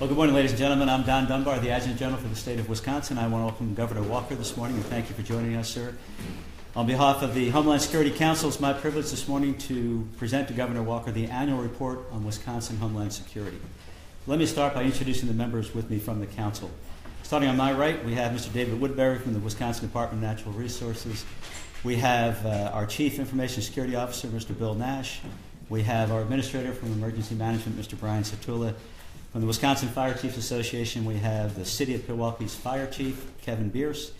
Well, good morning, ladies and gentlemen. I'm Don Dunbar, the Adjutant General for the state of Wisconsin. I want to welcome Governor Walker this morning, and thank you for joining us, sir. On behalf of the Homeland Security Council, it's my privilege this morning to present to Governor Walker the annual report on Wisconsin Homeland Security. Let me start by introducing the members with me from the Council. Starting on my right, we have Mr. David Woodbury from the Wisconsin Department of Natural Resources. We have our Chief Information Security Officer, Mr. Bill Nash. We have our Administrator from Emergency Management, Mr. Brian Satula. From the Wisconsin Fire Chiefs Association, we have the City of Milwaukee's Fire Chief, Kevin Bierce,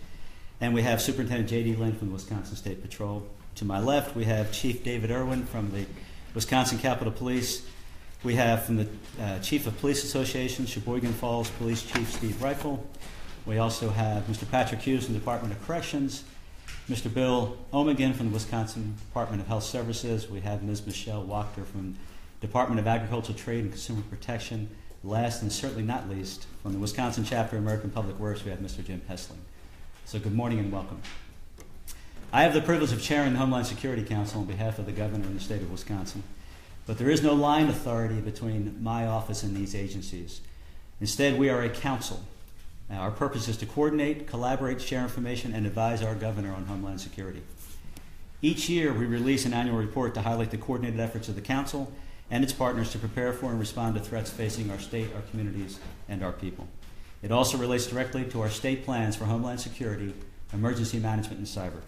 and we have Superintendent J.D. Lynn from the Wisconsin State Patrol. To my left, we have Chief David Irwin from the Wisconsin Capitol Police. We have from the Chief of Police Association, Sheboygan Falls Police Chief Steve Rifle. We also have Mr. Patrick Hughes from the Department of Corrections, Mr. Bill Omegan from the Wisconsin Department of Health Services. We have Ms. Michelle Wachter from the Department of Agricultural Trade and Consumer Protection. Last and certainly not least, from the Wisconsin Chapter of American Public Works, we have Mr. Jim Hessling. So good morning and welcome. I have the privilege of chairing the Homeland Security Council on behalf of the governor in the state of Wisconsin, but there is no line authority between my office and these agencies. Instead, we are a council. Now, our purpose is to coordinate, collaborate, share information, and advise our governor on Homeland Security. Each year, we release an annual report to highlight the coordinated efforts of the council and its partners to prepare for and respond to threats facing our state, our communities, and our people. It also relates directly to our state plans for Homeland Security, emergency management, and cyber.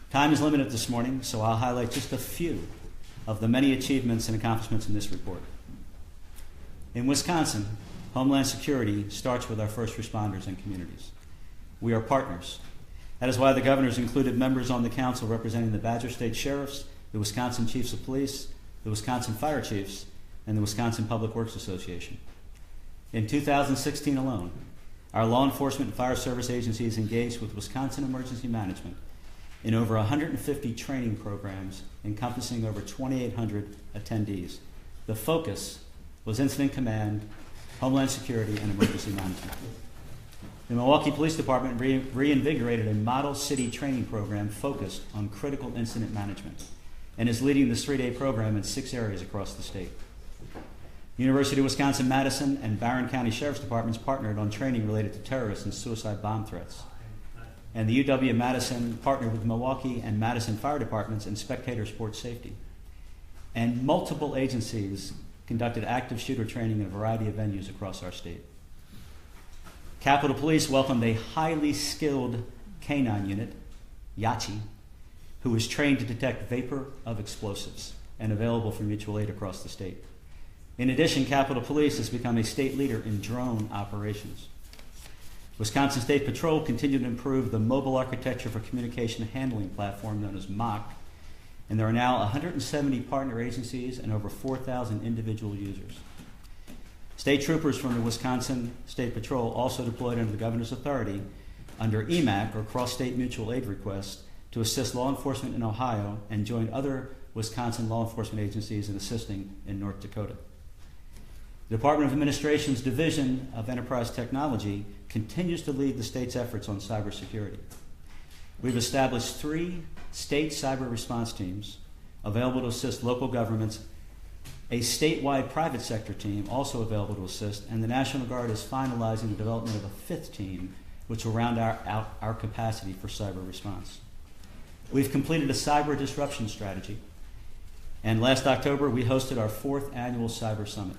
Time is limited this morning, so I'll highlight just a few of the many achievements and accomplishments in this report. In Wisconsin, Homeland Security starts with our first responders and communities. We are partners. That is why the governor's included members on the council representing the Badger State Sheriffs, the Wisconsin Chiefs of Police, the Wisconsin Fire Chiefs, and the Wisconsin Public Works Association. In 2016 alone, our law enforcement and fire service agencies engaged with Wisconsin Emergency Management in over 150 training programs encompassing over 2,800 attendees. The focus was incident command, Homeland Security, and emergency management. The Milwaukee Police Department reinvigorated a model city training program focused on critical incident management and is leading this 3-day program in 6 areas across the state. University of Wisconsin-Madison and Barron County Sheriff's Departments partnered on training related to terrorist and suicide bomb threats. And the UW-Madison partnered with Milwaukee and Madison Fire Departments in spectator sports safety. And multiple agencies conducted active shooter training in a variety of venues across our state. Capitol Police welcomed a highly skilled canine unit, Yachi, who is trained to detect vapor of explosives and available for mutual aid across the state. In addition, Capitol Police has become a state leader in drone operations. Wisconsin State Patrol continued to improve the mobile architecture for communication handling platform known as MOC, and there are now 170 partner agencies and over 4,000 individual users. State troopers from the Wisconsin State Patrol also deployed under the governor's authority under EMAC, or Cross-State Mutual Aid Request, to assist law enforcement in Ohio and join other Wisconsin law enforcement agencies in assisting in North Dakota. The Department of Administration's Division of Enterprise Technology continues to lead the state's efforts on cybersecurity. We've established 3 state cyber response teams available to assist local governments, a statewide private sector team also available to assist, and the National Guard is finalizing the development of a 5th team, which will round out our capacity for cyber response. We've completed a cyber disruption strategy, and last October we hosted our 4th annual Cyber Summit.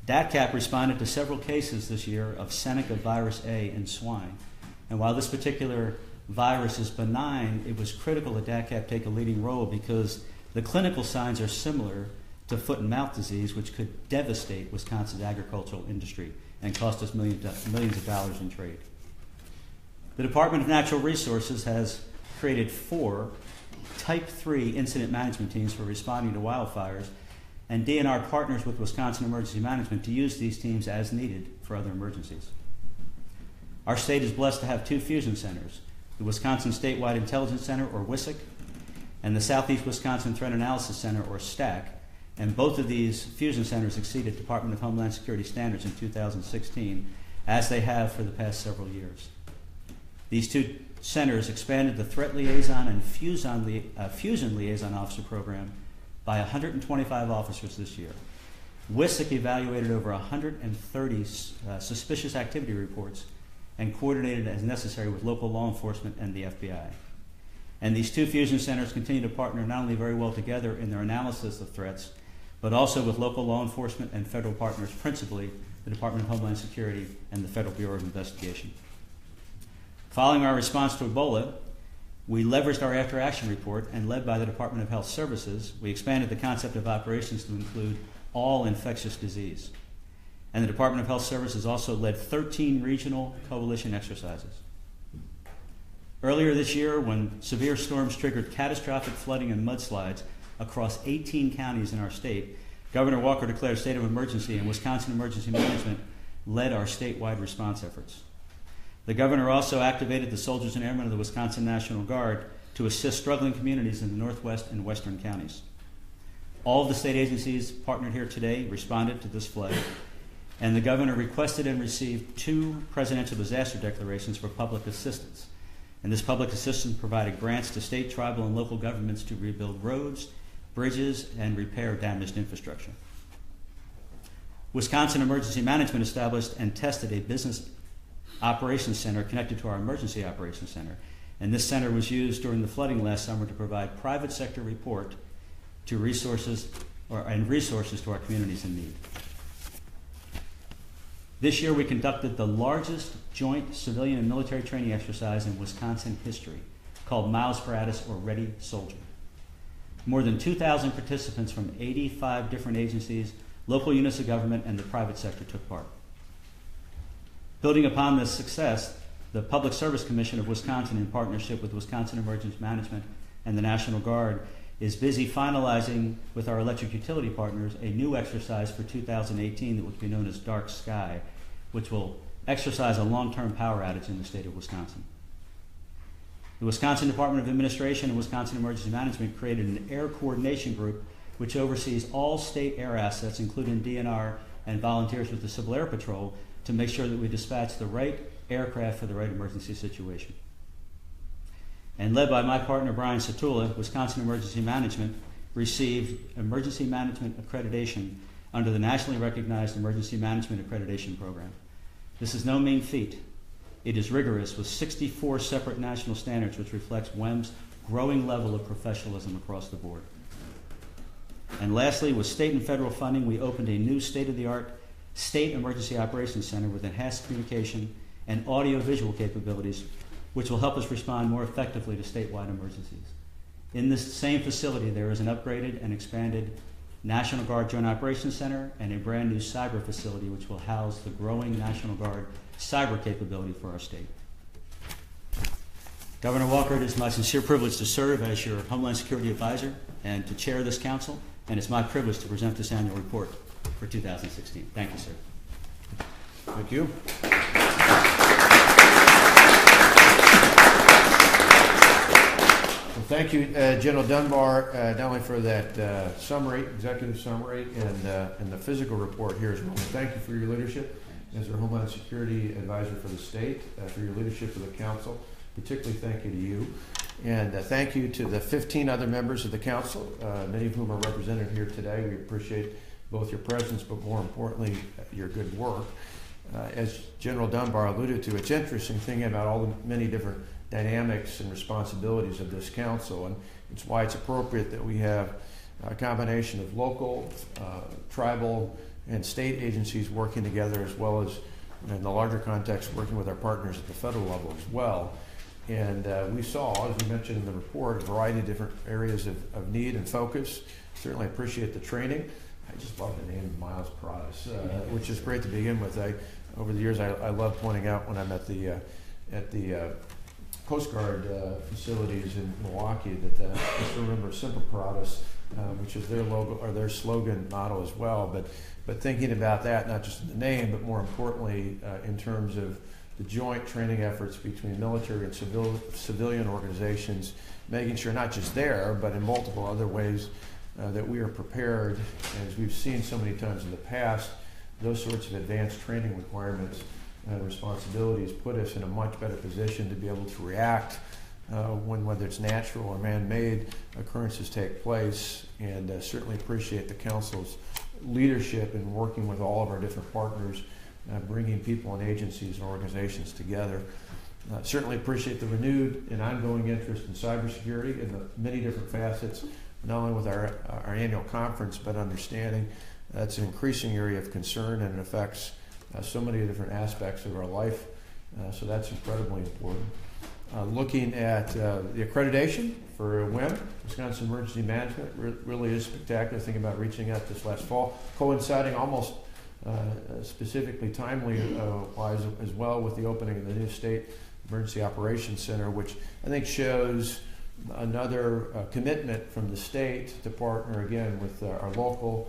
DATCAP responded to several cases this year of Seneca virus A in swine, and while this particular virus is benign, it was critical that DATCAP take a leading role because the clinical signs are similar to foot and mouth disease, which could devastate Wisconsin's agricultural industry and cost us millions of dollars in trade. The Department of Natural Resources has created 4 Type 3 incident management teams for responding to wildfires, and DNR partners with Wisconsin Emergency Management to use these teams as needed for other emergencies. Our state is blessed to have 2 fusion centers, the Wisconsin Statewide Intelligence Center, or WISIC, and the Southeast Wisconsin Threat Analysis Center, or STAC, and both of these fusion centers exceeded Department of Homeland Security standards in 2016, as they have for the past several years. These 2 centers expanded the Threat Liaison and Fusion Liaison Officer program by 125 officers this year, WISC evaluated over 130 suspicious activity reports and coordinated as necessary with local law enforcement and the FBI. And these two fusion centers continue to partner not only very well together in their analysis of threats, but also with local law enforcement and federal partners, principally the Department of Homeland Security and the Federal Bureau of Investigation. Following our response to Ebola, we leveraged our after-action report, and led by the Department of Health Services, we expanded the concept of operations to include all infectious disease. And the Department of Health Services also led 13 regional coalition exercises. Earlier this year, when severe storms triggered catastrophic flooding and mudslides across 18 counties in our state, Governor Walker declared a state of emergency, and Wisconsin Emergency Management led our statewide response efforts. The governor also activated the soldiers and airmen of the Wisconsin National Guard to assist struggling communities in the northwest and western counties. All of the state agencies partnered here today responded to this flood, and the governor requested and received 2 presidential disaster declarations for public assistance. And this public assistance provided grants to state, tribal, and local governments to rebuild roads, bridges, and repair damaged infrastructure. Wisconsin Emergency Management established and tested a business operations center connected to our emergency operations center. And this center was used during the flooding last summer to provide private sector reports to resources to our communities in need. This year we conducted the largest joint civilian and military training exercise in Wisconsin history, called Miles Gratis, or Ready Soldier. More than 2,000 participants from 85 different agencies, local units of government, and the private sector took part. Building upon this success, the Public Service Commission of Wisconsin, in partnership with Wisconsin Emergency Management and the National Guard, is busy finalizing with our electric utility partners a new exercise for 2018 that will be known as Dark Sky, which will exercise a long-term power outage in the state of Wisconsin. The Wisconsin Department of Administration and Wisconsin Emergency Management created an air coordination group which oversees all state air assets, including DNR and volunteers with the Civil Air Patrol, to make sure that we dispatch the right aircraft for the right emergency situation. And led by my partner, Brian Satula, Wisconsin Emergency Management received emergency management accreditation under the nationally recognized Emergency Management Accreditation Program. This is no mean feat. It is rigorous, with 64 separate national standards, which reflects WEM's growing level of professionalism across the board. And lastly, with state and federal funding, we opened a new state-of-the-art State Emergency Operations Center with enhanced communication and audio-visual capabilities, which will help us respond more effectively to statewide emergencies. In this same facility, there is an upgraded and expanded National Guard Joint Operations Center and a brand new cyber facility which will house the growing National Guard cyber capability for our state. Governor Walker, it is my sincere privilege to serve as your Homeland Security Advisor and to chair this council, and it's my privilege to present this annual report for 2016. Thank you, sir. Thank you. Well, thank you, General Dunbar, not only for that summary, executive summary, and the physical report here as well. Thank you for your leadership as our Homeland Security Advisor for the state, for your leadership of the council. Particularly thank you to you. And thank you to the 15 other members of the council, many of whom are represented here today. We appreciate both your presence, but more importantly, your good work. As General Dunbar alluded to, it's interesting thinking about all the many different dynamics and responsibilities of this council, and it's why it's appropriate that we have a combination of local, tribal, and state agencies working together, as well as, in the larger context, working with our partners at the federal level as well. And we saw, as we mentioned in the report, a variety of different areas of need and focus. Certainly appreciate the training. I just love the name Miles Gratis, which is great to begin with. Over the years, I love pointing out when I'm at the Coast Guard facilities in Milwaukee that just remember Simple Gratis, which is their logo or their slogan motto as well. But thinking about that, not just in the name, but more importantly in terms of the joint training efforts between military and civilian organizations, making sure not just there, but in multiple other ways that we are prepared. As we've seen so many times in the past, those sorts of advanced training requirements and responsibilities put us in a much better position to be able to react when whether it's natural or man-made occurrences take place, and certainly appreciate the council's leadership in working with all of our different partners, bringing people and agencies and organizations together. Certainly appreciate the renewed and ongoing interest in cybersecurity in the many different facets, not only with our annual conference, but understanding that's an increasing area of concern and it affects so many different aspects of our life. So that's incredibly important. Looking at the accreditation for WIM, Wisconsin Emergency Management, really is spectacular. Thinking about reaching out this last fall, coinciding almost specifically timely wise as well with the opening of the new State Emergency Operations Center, which I think shows another commitment from the state to partner again with our local,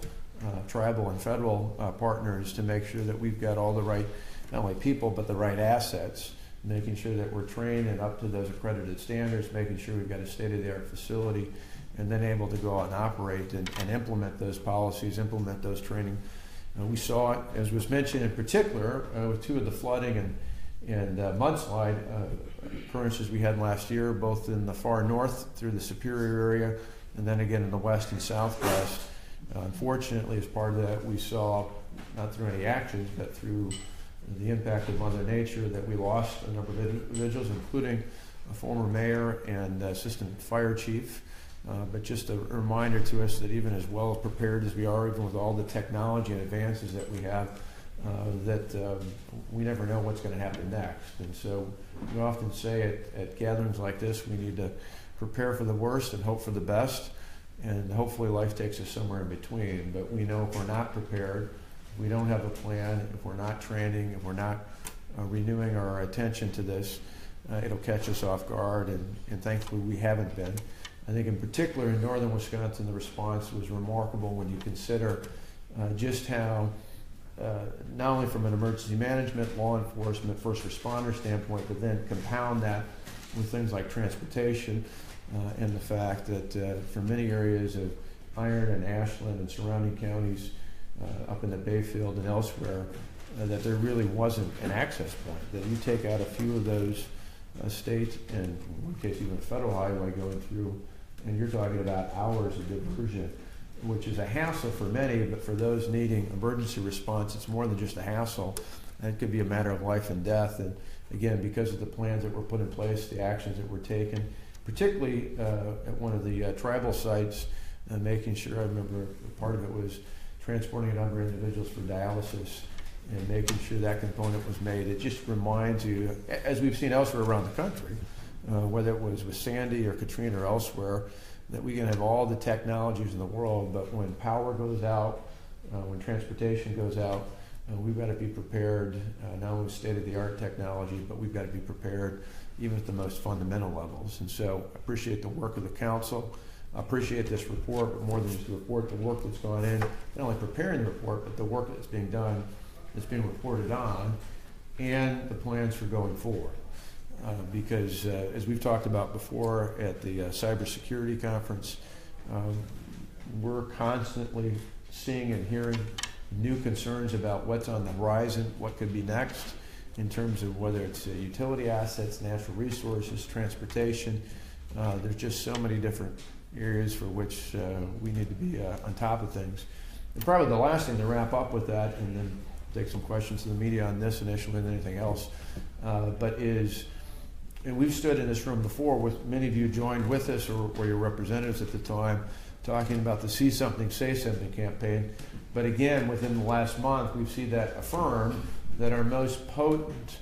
tribal, and federal partners to make sure that we've got all the right, not only people, but the right assets, making sure that we're trained and up to those accredited standards, making sure we've got a state-of-the-art facility, and then able to go out and operate and implement those policies, implement those training. We saw it, as was mentioned in particular, with two of the flooding and mudslide occurrences we had last year, both in the far north through the Superior area, and then again in the west and southwest. Unfortunately, as part of that, we saw, not through any actions, but through the impact of Mother Nature, that we lost a number of individuals, including a former mayor and assistant fire chief. But just a reminder to us that even as well prepared as we are, even with all the technology and advances that we have, that we never know what's going to happen next. And so we often say at gatherings like this, we need to prepare for the worst and hope for the best. And hopefully life takes us somewhere in between. But we know if we're not prepared, if we don't have a plan, if we're not training, if we're not renewing our attention to this, it'll catch us off guard. And thankfully we haven't been. I think in particular in northern Wisconsin, the response was remarkable when you consider just how, not only from an emergency management, law enforcement, first responder standpoint, but then compound that with things like transportation and the fact that for many areas of Iron and Ashland and surrounding counties up in the Bayfield and elsewhere, that there really wasn't an access point. That you take out a few of those state and in one case even federal highway going through, and you're talking about hours of diversion, which is a hassle for many, but for those needing emergency response, it's more than just a hassle. It could be a matter of life and death. And again, because of the plans that were put in place, the actions that were taken, particularly at one of the tribal sites, making sure, I remember part of it was transporting a number of individuals for dialysis and making sure that component was made. It just reminds you, as we've seen elsewhere around the country, whether it was with Sandy or Katrina or elsewhere, that we can have all the technologies in the world, but when power goes out, when transportation goes out, we've got to be prepared, not only with state-of-the-art technology, but we've got to be prepared even at the most fundamental levels. And so I appreciate the work of the council. I appreciate this report, but more than just the report, the work that's gone in, not only preparing the report, but the work that's being done, that's being reported on, and the plans for going forward. Because as we've talked about before at the cybersecurity conference, we're constantly seeing and hearing new concerns about what's on the horizon, what could be next in terms of whether it's utility assets, natural resources, transportation. There's just so many different areas for which we need to be on top of things. And probably the last thing to wrap up with that, and then take some questions to the media on this initially and anything else, but is, and we've stood in this room before with many of you joined with us or were your representatives at the time talking about the See Something, Say Something campaign. But again, within the last month, we've seen that affirm that our most potent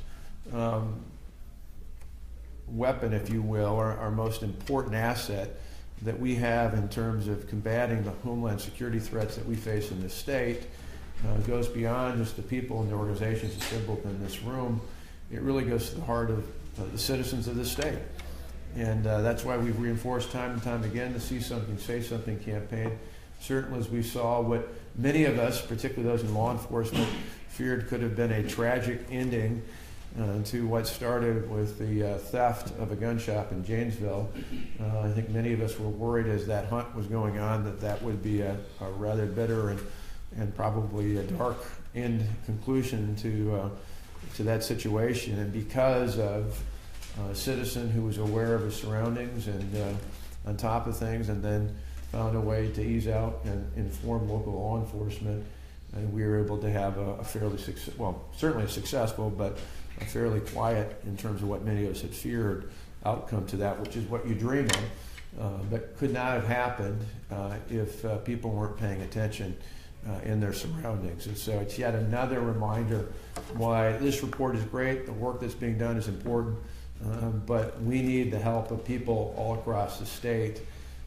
weapon, if you will, or our most important asset that we have in terms of combating the Homeland security threats that we face in this state goes beyond just the people and the organizations assembled in this room. It really goes to the heart of the citizens of this state. And that's why we've reinforced time and time again the See Something, Say Something campaign. Certainly as we saw what many of us, particularly those in law enforcement, feared could have been a tragic ending to what started with the theft of a gun shop in Janesville. I think many of us were worried as that hunt was going on that that would be a rather bitter and probably a dark end conclusion to that situation. And because of a citizen who was aware of his surroundings and on top of things, and then found a way to ease out and inform local law enforcement, and we were able to have a fairly certainly a successful, but a fairly quiet, in terms of what many of us had feared, outcome to that, which is what you dream of, but could not have happened if people weren't paying attention in their surroundings. And so it's yet another reminder why this report is great, the work that's being done is important, but we need the help of people all across the state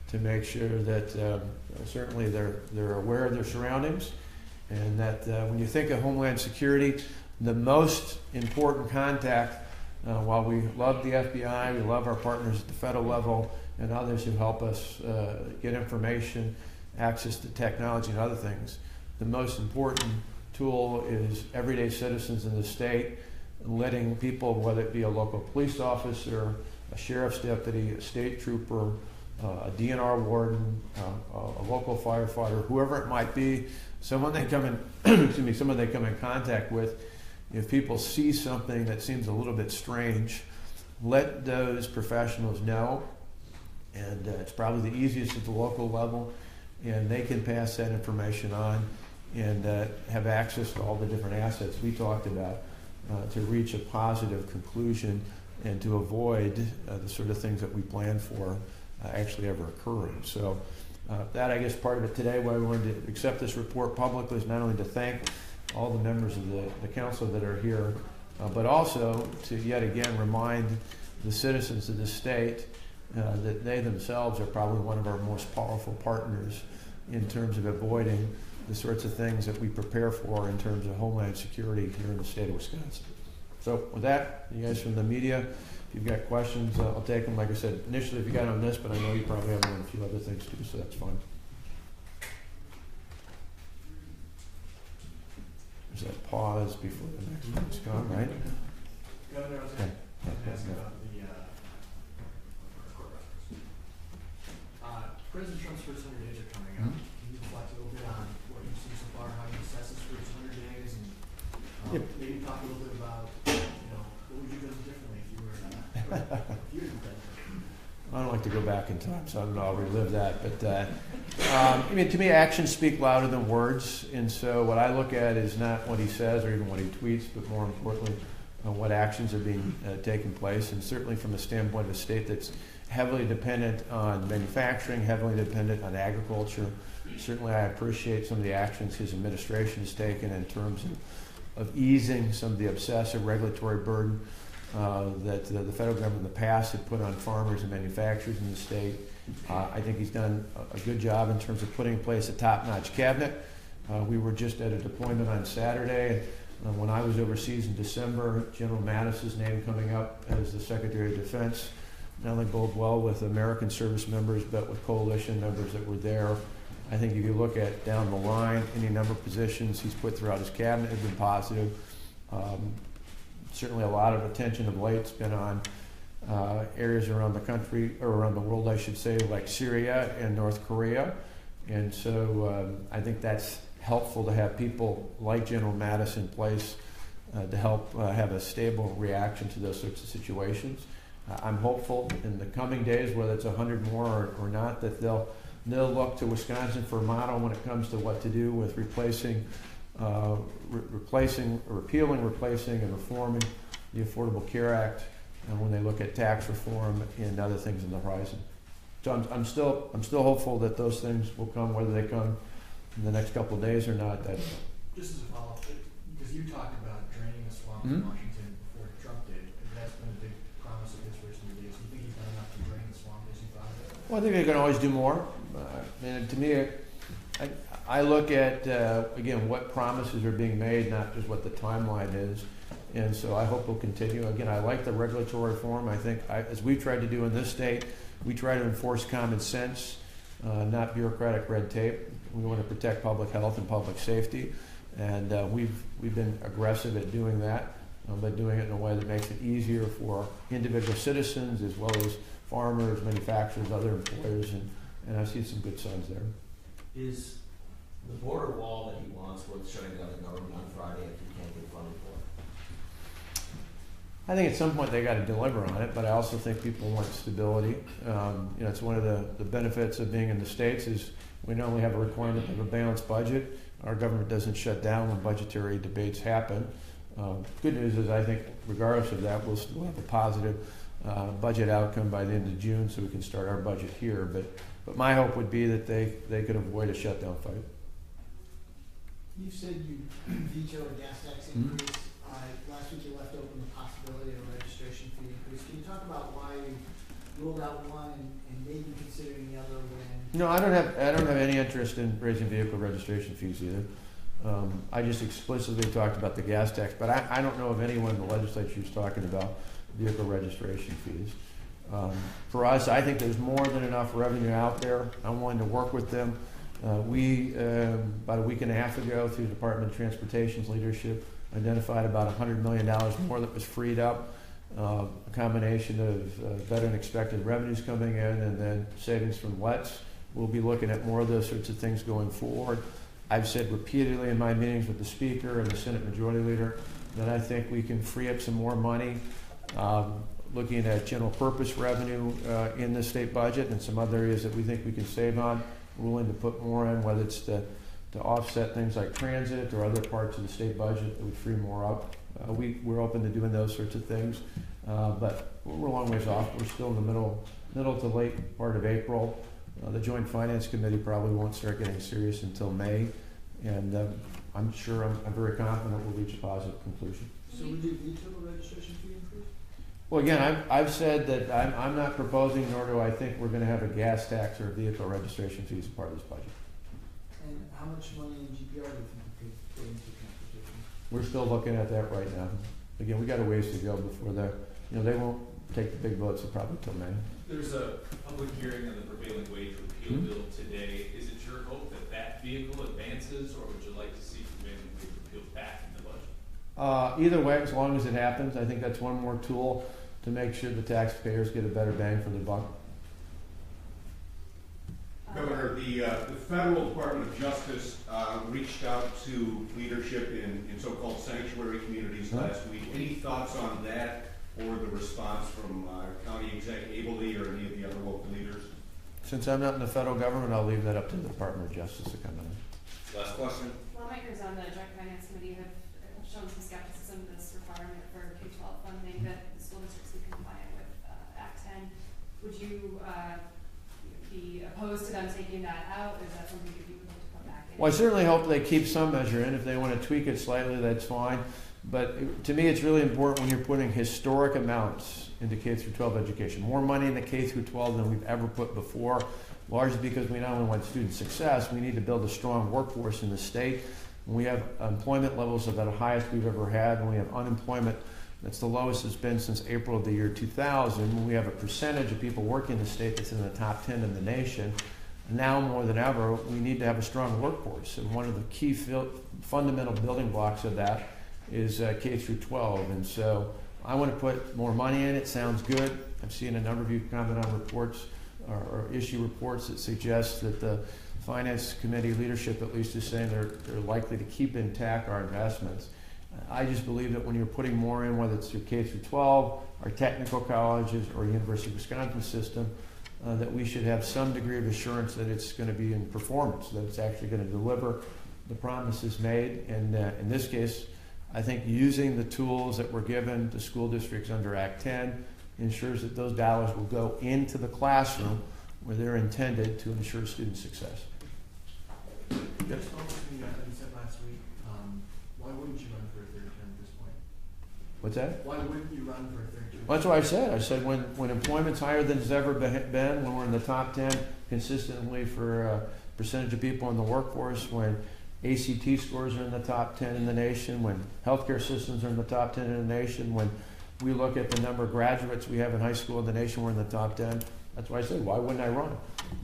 to make sure that certainly they're aware of their surroundings, and that when you think of Homeland Security, the most important contact, while we love the FBI, we love our partners at the federal level and others who help us get information, access to technology and other things, the most important tool is everyday citizens in the state, letting people, whether it be a local police officer, a sheriff's deputy, a state trooper, a DNR warden, a local firefighter, whoever it might be, someone they come in, someone they come in contact with. If people see something that seems a little bit strange, let those professionals know, and it's probably the easiest at the local level, and they can pass that information on and have access to all the different assets we talked about to reach a positive conclusion and to avoid the sort of things that we plan for actually ever occurring. So that, I guess, part of it today, why we wanted to accept this report publicly, is not only to thank all the members of the council that are here, but also to yet again remind the citizens of the state that they themselves are probably one of our most powerful partners in terms of avoiding the sorts of things that we prepare for in terms of Homeland Security here in the state of Wisconsin. So with that, you guys from the media, if you've got questions, I'll take them. Like I said, initially if you got on this, but I know you probably have on a few other things too, so that's fine. There's that pause before the next one's gone, right? Governor, I was going to ask about the President Trump's first 100 days are coming up. Can you reflect a little bit on what you've seen so far, how you assess his first 100 days, and maybe talk a little bit about, what would you do differently if you were president? I don't like to go back in time, so I don't know, I'll relive that. But to me, actions speak louder than words. And so what I look at is not what he says or even what he tweets, but more importantly, what actions are being taken place. And certainly from the standpoint of a state that's heavily dependent on manufacturing, heavily dependent on agriculture, certainly I appreciate some of the actions his administration has taken in terms of easing some of the obsessive regulatory burden that the federal government in the past had put on farmers and manufacturers in the state. I think he's done a good job in terms of putting in place a top-notch cabinet. We were just at a deployment on Saturday. When I was overseas in December, General Mattis's name coming up as the Secretary of Defense not only bode well with American service members, but with coalition members that were there. I think if you look at down the line, any number of positions he's put throughout his cabinet have been positive. Certainly a lot of attention of late has been on areas around the country, or around the world, I should say, like Syria and North Korea. And so I think that's helpful to have people like General Mattis in place to help have a stable reaction to those sorts of situations. I'm hopeful in the coming days, whether it's 100 more or not, that they'll look to Wisconsin for a model when it comes to what to do with repealing, replacing, and reforming the Affordable Care Act, and when they look at tax reform and other things in the horizon. So I'm still hopeful that those things will come, whether they come in the next couple of days or not. That's just as a follow-up, because you talked about draining the swamp in Washington before Trump did. That's been a big promise of his first 100 days. Do you think he's done enough to drain the swamp as you thought of it? Well, I think they can always do more. And to me, I look at, again, what promises are being made, not just what the timeline is. And so I hope we'll continue. Again, I like the regulatory reform. I think, as we've tried to do in this state, we try to enforce common sense, not bureaucratic red tape. We want to protect public health and public safety. And we've been aggressive at doing that, but doing it in a way that makes it easier for individual citizens as well as farmers, manufacturers, other employers, and I've seen some good signs there. Is the border wall that he wants worth shutting down the government on Friday if he can't get funding I think at some point they got to deliver on it, but I also think people want stability. It's one of the benefits of being in the States is we not only have a requirement of a balanced budget, our government doesn't shut down when budgetary debates happen. Good news is I think regardless of that, we'll still have a positive budget outcome by the end of June so we can start our budget here. But my hope would be that they could avoid a shutdown fight. You said you vetoed a gas tax increase. Last week you left open the possibility of a registration fee increase. Can you talk about why you ruled out one and maybe considering the other when? No, I don't have any interest in raising vehicle registration fees either. I just explicitly talked about the gas tax, but I don't know of anyone in the legislature who's talking about vehicle registration fees. For us, I think there's more than enough revenue out there. I'm willing to work with them. We, about a week and a half ago, through the Department of Transportation's leadership, identified about $100 million more that was freed up. A combination of better than expected revenues coming in and then savings from LETs. We'll be looking at more of those sorts of things going forward. I've said repeatedly in my meetings with the Speaker and the Senate Majority Leader that I think we can free up some more money looking at general purpose revenue in the state budget and some other areas that we think we can save on. We're willing to put more in, whether it's to offset things like transit or other parts of the state budget that would free more up. We're open to doing those sorts of things, but we're a long ways off. We're still in the middle to late part of April. The Joint Finance Committee probably won't start getting serious until May, and I'm very confident we'll reach a positive conclusion. So would you veto a registration fee increase? Well, again, I've said that I'm not proposing, nor do I think we're going to have a gas tax or a vehicle registration fee as part of this budget. And how much money in GPR do you think you could put into transportation? We're still looking at that right now. Again, we got a ways to go before they won't take the big votes probably till May. There's a public hearing on the prevailing wage repeal bill today. Is it your hope that that vehicle advances, or would you like to see prevailing wage repeal back in the budget? Either way, as long as it happens, I think that's one more tool to make sure the taxpayers get a better bang for their buck. Governor, the Federal Department of Justice reached out to leadership in so-called sanctuary communities last week. Any thoughts on that or the response from County Exec Abley or any of the other local leaders? Since I'm not in the federal government, I'll leave that up to the Department of Justice to comment on. Last question. Lawmakers on the Joint Finance Committee have shown some skepticism of this requirement for K-12 funding that the school districts be compliant with Act 10. Would you be opposed to them taking that out? Is that something that you would like to put back in? Well, I certainly hope they keep some measure in. If they want to tweak it slightly, that's fine. But to me, it's really important when you're putting historic amounts into K-12 education, more money in the K-12 than we've ever put before, largely because we not only want student success, we need to build a strong workforce in the state. We have employment levels of the highest we've ever had, and we have unemployment that's the lowest it's been since April of the year 2000. When we have a percentage of people working in the state that's in the top 10 in the nation, now more than ever, we need to have a strong workforce. And one of the key fundamental building blocks of that is K through 12. And so I want to put more money in. It sounds good. I've seen a number of you comment on reports or issue reports that suggest that the Finance Committee leadership at least is saying they're likely to keep intact our investments. I just believe that when you're putting more in, whether it's your K through 12, our technical colleges, or University of Wisconsin system, that we should have some degree of assurance that it's going to be in performance, that it's actually going to deliver the promises made. And in this case, I think using the tools that were given to school districts under Act 10 ensures that those dollars will go into the classroom where they're intended to ensure student success. Yep. Just on something you said last week, why wouldn't you run for a third term at this point? What's that? Why wouldn't you run for a third term? Well, that's what I said. I said when employment's higher than it's ever been, when we're in the top 10 consistently for percentage of people in the workforce, when ACT scores are in the top 10 in the nation, when healthcare systems are in the top 10 in the nation, when we look at the number of graduates we have in high school in the nation, we're in the top 10. That's why I said, why wouldn't I run?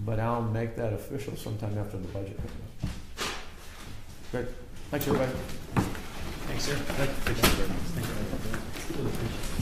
But I'll make that official sometime after the budget comes out. Great. Thanks, everybody. Thanks, sir. Thank you very much. Thank you.